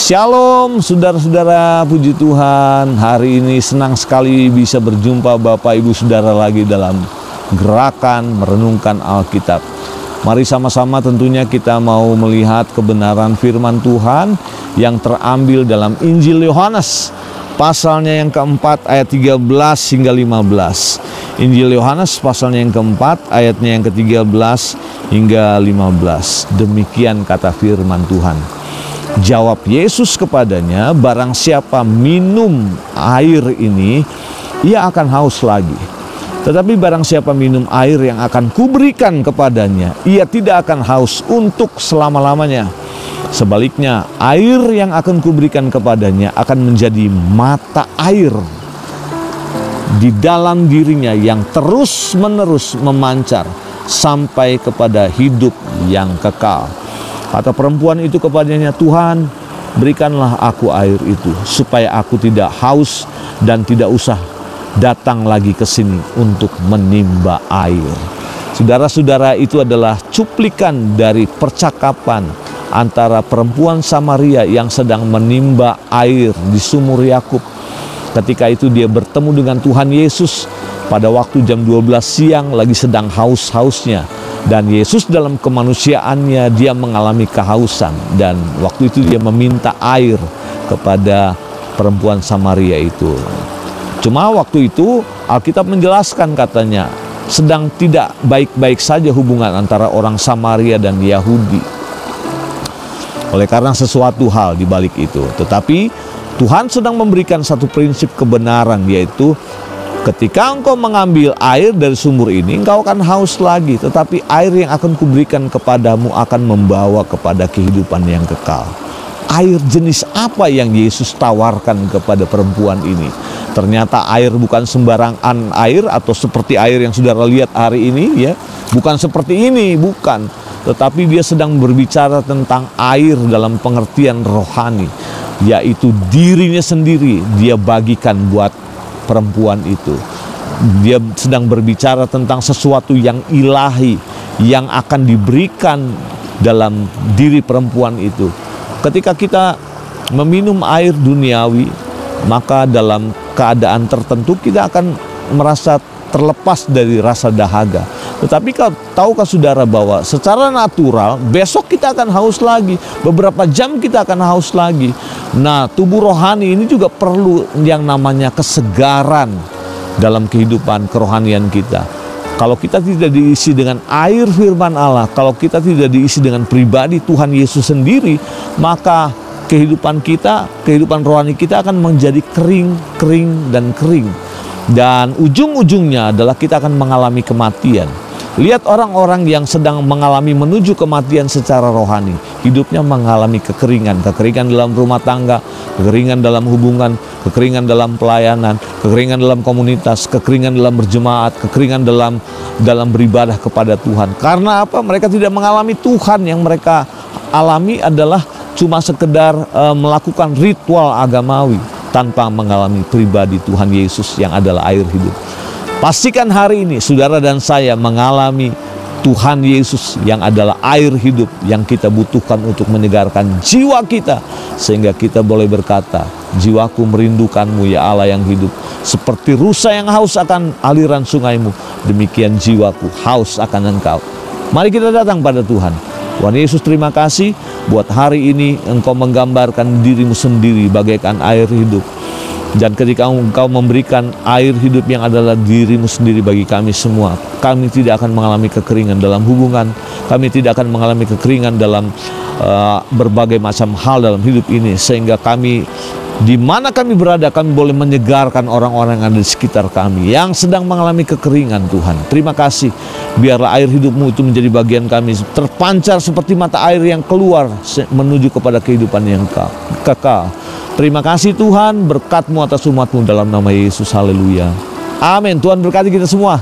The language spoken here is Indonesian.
Shalom saudara-saudara, puji Tuhan. Hari ini senang sekali bisa berjumpa Bapak Ibu Saudara lagi dalam gerakan merenungkan Alkitab. Mari sama-sama tentunya kita mau melihat kebenaran firman Tuhan yang terambil dalam Injil Yohanes, pasalnya yang keempat ayat 13 hingga 15. Injil Yohanes pasalnya yang keempat ayatnya yang ke-13 hingga 15. Demikian kata firman Tuhan. Jawab Yesus kepadanya, barang siapa minum air ini, ia akan haus lagi. Tetapi barang siapa minum air yang akan kuberikan kepadanya, ia tidak akan haus untuk selama-lamanya. Sebaliknya, air yang akan kuberikan kepadanya akan menjadi mata air di dalam dirinya yang terus-menerus memancar sampai kepada hidup yang kekal. Kata perempuan itu kepadanya, Tuhan, berikanlah aku air itu, supaya aku tidak haus dan tidak usah datang lagi ke sini untuk menimba air. Saudara-saudara, itu adalah cuplikan dari percakapan antara perempuan Samaria yang sedang menimba air di sumur Yakub. Ketika itu dia bertemu dengan Tuhan Yesus pada waktu jam 12 siang, lagi sedang haus-hausnya. Dan Yesus dalam kemanusiaannya dia mengalami kehausan, dan waktu itu dia meminta air kepada perempuan Samaria itu. Cuma waktu itu Alkitab menjelaskan, katanya sedang tidak baik-baik saja hubungan antara orang Samaria dan Yahudi. Oleh karena sesuatu hal di balik itu. Tetapi Tuhan sedang memberikan satu prinsip kebenaran, yaitu ketika engkau mengambil air dari sumur ini, engkau akan haus lagi. Tetapi air yang akan kuberikan kepadamu akan membawa kepada kehidupan yang kekal. Air jenis apa yang Yesus tawarkan kepada perempuan ini? Ternyata air bukan sembarangan air atau seperti air yang saudara lihat hari ini, ya. Bukan seperti ini, bukan. Tetapi dia sedang berbicara tentang air dalam pengertian rohani, yaitu dirinya sendiri dia bagikan buat perempuan itu. Dia sedang berbicara tentang sesuatu yang ilahi yang akan diberikan dalam diri perempuan itu. Ketika kita meminum air duniawi, maka dalam keadaan tertentu kita akan merasa terlepas dari rasa dahaga. Tetapi tahukah saudara bahwa secara natural besok kita akan haus lagi, beberapa jam kita akan haus lagi. Nah, tubuh rohani ini juga perlu yang namanya kesegaran dalam kehidupan kerohanian kita. Kalau kita tidak diisi dengan air firman Allah, kalau kita tidak diisi dengan pribadi Tuhan Yesus sendiri, maka kehidupan kita, kehidupan rohani kita akan menjadi kering. Dan ujung-ujungnya adalah kita akan mengalami kematian. Lihat orang-orang yang sedang mengalami menuju kematian secara rohani. Hidupnya mengalami kekeringan dalam rumah tangga, kekeringan dalam hubungan, kekeringan dalam pelayanan, kekeringan dalam komunitas, kekeringan dalam berjemaat, kekeringan dalam beribadah kepada Tuhan. Karena apa? Mereka tidak mengalami Tuhan. Yang mereka alami adalah cuma sekedar melakukan ritual agamawi tanpa mengalami pribadi Tuhan Yesus yang adalah air hidup. Pastikan hari ini saudara dan saya mengalami Tuhan Yesus yang adalah air hidup yang kita butuhkan untuk menyegarkan jiwa kita, sehingga kita boleh berkata, jiwaku merindukanmu ya Allah yang hidup. Seperti rusa yang haus akan aliran sungaimu, demikian jiwaku haus akan engkau. Mari kita datang pada Tuhan. Tuhan Yesus, terima kasih buat hari ini engkau menggambarkan dirimu sendiri bagaikan air hidup. Dan ketika engkau memberikan air hidup yang adalah dirimu sendiri bagi kami semua, kami tidak akan mengalami kekeringan dalam hubungan, kami tidak akan mengalami kekeringan dalam berbagai macam hal dalam hidup ini, sehingga kami, di mana kami berada, kami boleh menyegarkan orang-orang yang ada di sekitar kami yang sedang mengalami kekeringan. Tuhan, terima kasih. Biarlah air hidupmu itu menjadi bagian kami, terpancar seperti mata air yang keluar menuju kepada kehidupan yang kekal. Terima kasih Tuhan, berkat-Mu atas umat-Mu dalam nama Yesus. Haleluya. Amin. Tuhan berkati kita semua.